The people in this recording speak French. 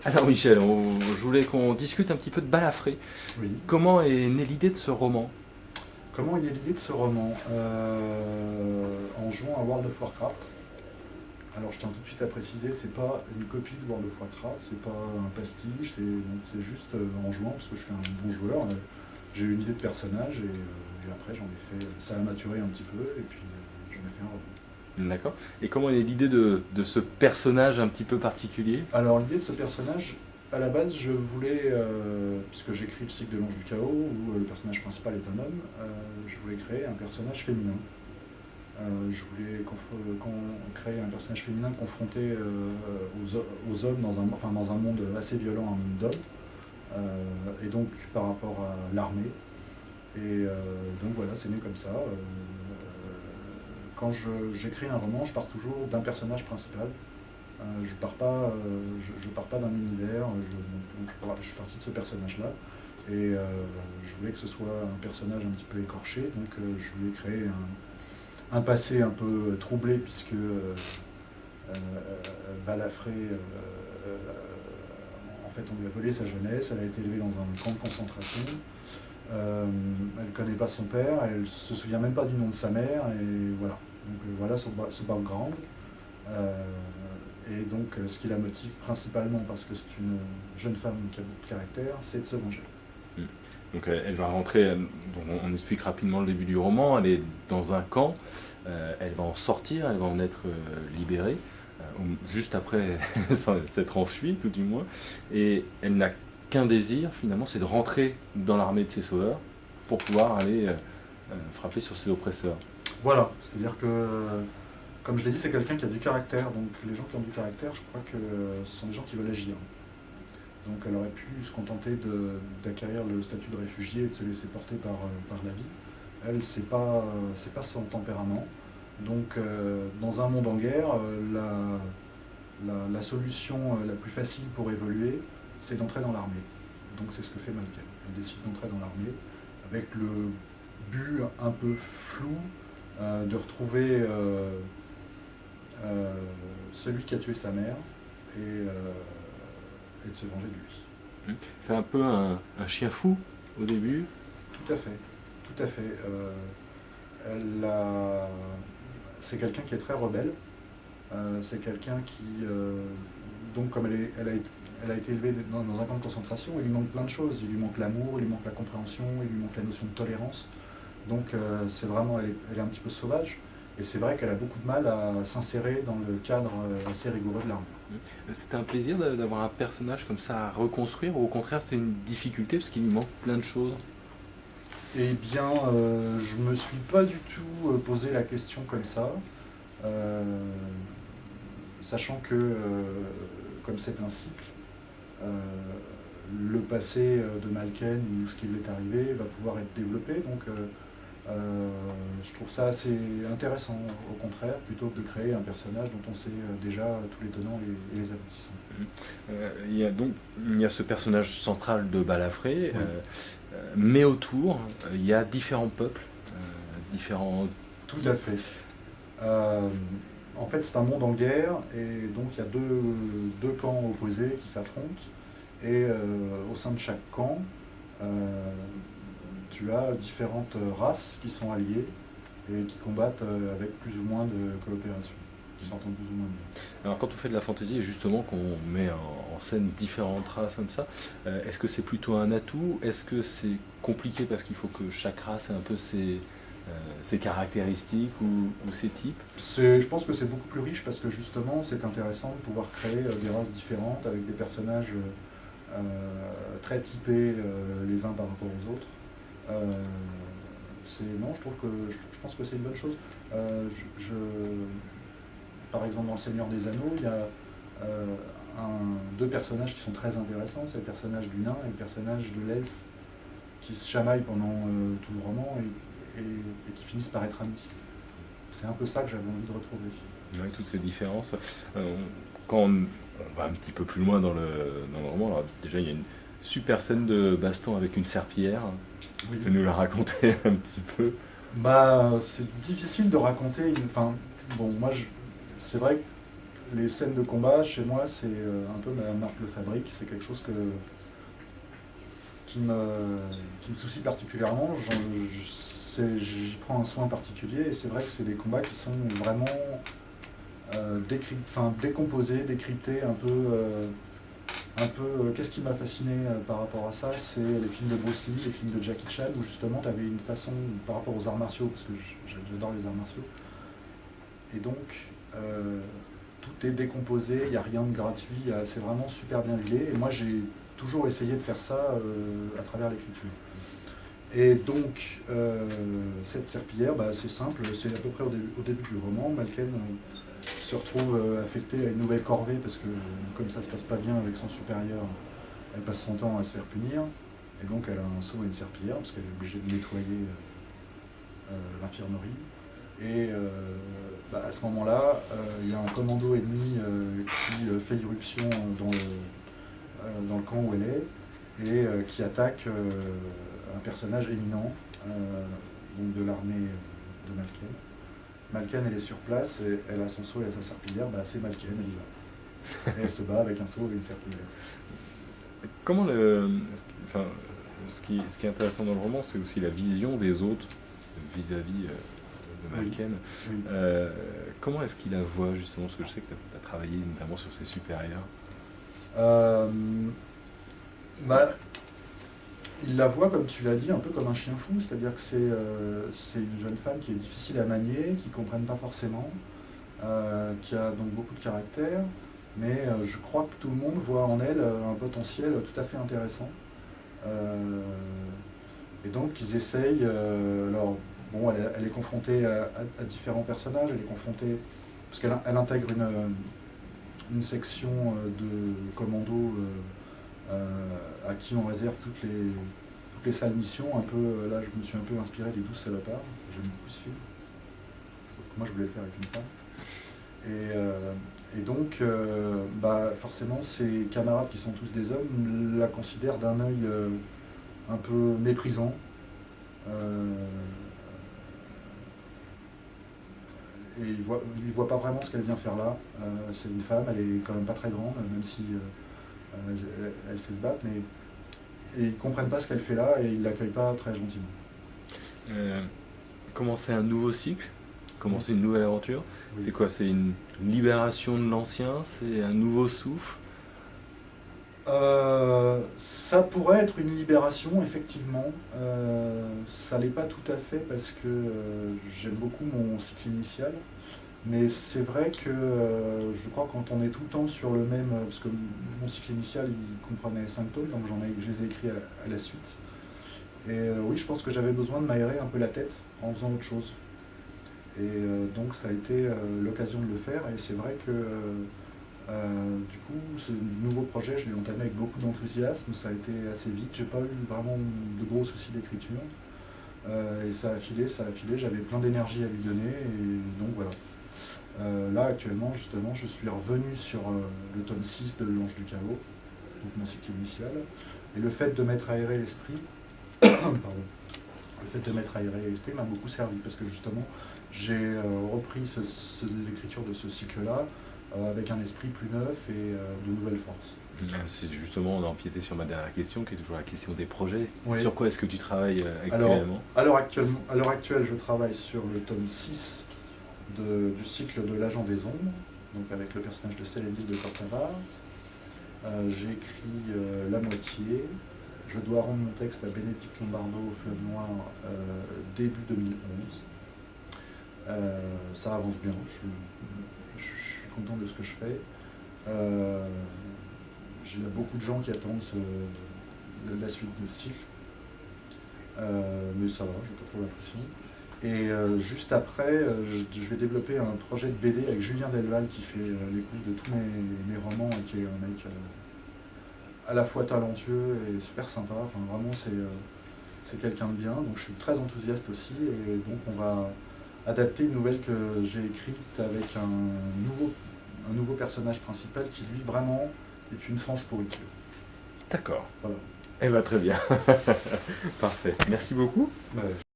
Alors Michel, je voulais qu'on discute un petit peu de Balafré. Oui. Comment est née l'idée de ce roman? Comment il y a l'idée de ce roman? En jouant à World of Warcraft. Alors je tiens tout de suite à préciser, c'est pas une copie de World of Warcraft, c'est pas un pastiche, c'est juste en jouant, parce que je suis un bon joueur, j'ai eu une idée de personnage et après j'en ai fait, ça a maturé un petit peu et puis j'en ai fait un roman. D'accord. Et comment est l'idée de ce personnage un petit peu particulier? Alors l'idée de ce personnage, à la base je voulais, puisque j'écris le cycle de l'Ange du Chaos, où le personnage principal est un homme, je voulais créer un personnage féminin. Je voulais créer un personnage féminin confronté aux hommes dans un monde assez violent, un monde d'hommes, et donc par rapport à l'armée. Et donc voilà, c'est né comme ça. Quand j'écris un roman, je pars toujours d'un personnage principal. Je pars pas, je pars pas d'un univers. Je suis parti de ce personnage-là. Et je voulais que ce soit un personnage un petit peu écorché, donc je voulais créer un passé un peu troublé, puisque Balafré, en fait, on lui a volé sa jeunesse, elle a été élevée dans un camp de concentration. Elle ne connaît pas son père, elle ne se souvient même pas du nom de sa mère, et voilà. Donc voilà ce background. Et donc ce qui la motive principalement, parce que c'est une jeune femme qui a beaucoup de caractère, c'est de se venger. Donc elle va rentrer, on explique rapidement le début du roman, elle est dans un camp, elle va en sortir, elle va en être libérée, juste après s'être enfuie tout du moins, et elle n'a qu'un désir finalement, c'est de rentrer dans l'armée de ses sauveurs pour pouvoir aller frapper sur ses oppresseurs. Voilà, c'est-à-dire que, comme je l'ai dit, c'est quelqu'un qui a du caractère, donc les gens qui ont du caractère, je crois que ce sont des gens qui veulent agir. Donc elle aurait pu se contenter d'acquérir le statut de réfugié et de se laisser porter par la vie. Elle, c'est pas son tempérament. Donc dans un monde en guerre, la solution la plus facile pour évoluer, c'est d'entrer dans l'armée. Donc c'est ce que fait Malken. Elle décide d'entrer dans l'armée avec le but un peu flou de retrouver celui qui a tué sa mère et de se venger de lui. C'est un peu un chien fou au début. Tout à fait, tout à fait. C'est quelqu'un qui est très rebelle. C'est quelqu'un qui, donc comme elle a été élevée dans un camp de concentration, il lui manque plein de choses. Il lui manque l'amour, il lui manque la compréhension, il lui manque la notion de tolérance. Donc c'est vraiment, elle est un petit peu sauvage. Et c'est vrai qu'elle a beaucoup de mal à s'insérer dans le cadre assez rigoureux de l'armée. C'est un plaisir d'avoir un personnage comme ça à reconstruire, ou au contraire c'est une difficulté parce qu'il lui manque plein de choses? Eh bien, je me suis pas du tout posé la question comme ça, euh, sachant que, comme c'est un cycle, euh, le passé de Malken ou ce qui lui est arrivé va pouvoir être développé. Donc, je trouve ça assez intéressant, au contraire, plutôt que de créer un personnage dont on sait déjà tous les tenants et les aboutissants. Il y a ce personnage central de Balafré, Oui. mais autour, il y a différents peuples, différents... Tout à fait. En fait, c'est un monde en guerre, et donc il y a deux camps opposés qui s'affrontent, et au sein de chaque camp, tu as différentes races qui sont alliées et qui combattent avec plus ou moins de coopération, qui s'entendent plus ou moins bien. Alors quand on fait de la fantasy, et justement qu'on met en scène différentes races comme ça, est-ce que c'est plutôt un atout? Est-ce que c'est compliqué parce qu'il faut que chaque race ait un peu ses caractéristiques ou ses types? Je pense que c'est beaucoup plus riche, parce que justement c'est intéressant de pouvoir créer des races différentes avec des personnages très typés les uns par rapport aux autres. Non, je pense que c'est une bonne chose. Par exemple, dans Le Seigneur des Anneaux, il y a deux personnages qui sont très intéressants, c'est le personnage du nain et le personnage de l'elfe, qui se chamaillent pendant tout le roman et qui finissent par être amis. C'est un peu ça que j'avais envie de retrouver. Oui, toutes ces différences. Quand on va un petit peu plus loin dans le roman, alors déjà il y a une super scène de baston avec une serpillière. Oui. Tu peux nous la raconter un petit peu? Bah, c'est difficile de raconter. Enfin, bon, moi, c'est vrai les scènes de combat, chez moi, c'est un peu ma marque de fabrique. C'est quelque chose qui me soucie particulièrement. J'y prends un soin particulier et c'est vrai que c'est des combats qui sont vraiment décomposés, décryptés, qu'est-ce qui m'a fasciné par rapport à ça, c'est les films de Bruce Lee, les films de Jackie Chan, où justement tu avais une façon, par rapport aux arts martiaux, parce que j'adore les arts martiaux, et donc tout est décomposé, il n'y a rien de gratuit, c'est vraiment super bien huilé, et moi j'ai toujours essayé de faire ça à travers l'écriture. Et donc, cette serpillière, c'est simple, c'est à peu près au début du roman. Malken se retrouve affectée à une nouvelle corvée parce que, comme ça se passe pas bien avec son supérieur, elle passe son temps à se faire punir. Et donc, elle a un seau et une serpillière parce qu'elle est obligée de nettoyer l'infirmerie. Et à ce moment-là, il y a un commando ennemi qui fait irruption dans le camp où elle est et qui attaque un personnage éminent donc de l'armée de Malken. Malken, elle est sur place, et elle a son seau et elle a sa serpillière, c'est Malken, elle y va. Et elle se bat avec un seau et une serpillière. Comment ce qui est intéressant dans le roman, c'est aussi la vision des autres vis-à-vis de Malken. Oui. Comment est-ce qu'il la voit, justement? Parce que je sais que tu as travaillé notamment sur ses supérieurs. Il la voit, comme tu l'as dit, un peu comme un chien fou, c'est-à-dire que c'est une jeune femme qui est difficile à manier, qui ne comprenne pas forcément, qui a donc beaucoup de caractère, mais je crois que tout le monde voit en elle un potentiel tout à fait intéressant. Et donc ils essayent, elle est confrontée à différents personnages, elle est confrontée, parce qu'elle intègre une section de commando à qui on réserve toutes les salles missions. Un peu, là, je me suis un peu inspiré des 12 salopards. J'aime beaucoup ce film. Sauf que moi, je voulais le faire avec une femme. Et donc, forcément, ses camarades, qui sont tous des hommes, la considèrent d'un œil un peu méprisant. Et ils voient pas vraiment ce qu'elle vient faire là. C'est une femme, elle est quand même pas très grande, même si elle sait se battre, mais ils ne comprennent pas ce qu'elle fait là et ils ne l'accueillent pas très gentiment. Commencer un nouveau cycle, commencer une nouvelle aventure, Oui. C'est quoi? C'est une libération de l'ancien? C'est un nouveau souffle? Ça pourrait être une libération, effectivement. Ça l'est pas tout à fait parce que j'aime beaucoup mon cycle initial. Mais c'est vrai que je crois que quand on est tout le temps sur le même... parce que mon cycle initial, il comprenait 5 tomes, donc je les ai écrits à la suite. Et oui, je pense que j'avais besoin de m'aérer un peu la tête en faisant autre chose. Et donc ça a été l'occasion de le faire. Et c'est vrai que du coup, ce nouveau projet, je l'ai entamé avec beaucoup d'enthousiasme. Ça a été assez vite. J'ai pas eu vraiment de gros soucis d'écriture. Et ça a filé. J'avais plein d'énergie à lui donner. Et donc voilà. Là, actuellement, justement, je suis revenu sur le tome 6 de L'Ange du Chaos, donc mon cycle initial. Et le fait de m'être aéré l'esprit, m'a beaucoup servi parce que justement, j'ai repris l'écriture de ce cycle-là avec un esprit plus neuf et de nouvelles forces. C'est justement d'empiéter sur ma dernière question, qui est toujours la question des projets. Oui. Sur quoi est-ce que tu travailles actuellement? À l'heure actuelle, je travaille sur le tome 6 du cycle de l'Agent des Ombres, donc avec le personnage de Célédis de Cortava. J'ai écrit la moitié. Je dois rendre mon texte à Bénédicte Lombardo au Fleuve Noir début 2011. Ça avance bien, je suis content de ce que je fais. Il y a beaucoup de gens qui attendent la suite de ce cycle. Mais ça va, j'ai pas trop l'impression. Et juste après, je vais développer un projet de BD avec Julien Delval qui fait les couches de tous mes romans et qui est un mec à la fois talentueux et super sympa. Enfin, vraiment, c'est quelqu'un de bien. Donc je suis très enthousiaste aussi. Et donc on va adapter une nouvelle que j'ai écrite avec un nouveau personnage principal qui, lui, vraiment est une franche pourriture. D'accord. Voilà. Eh bien, très bien. Parfait. Merci beaucoup. Ouais.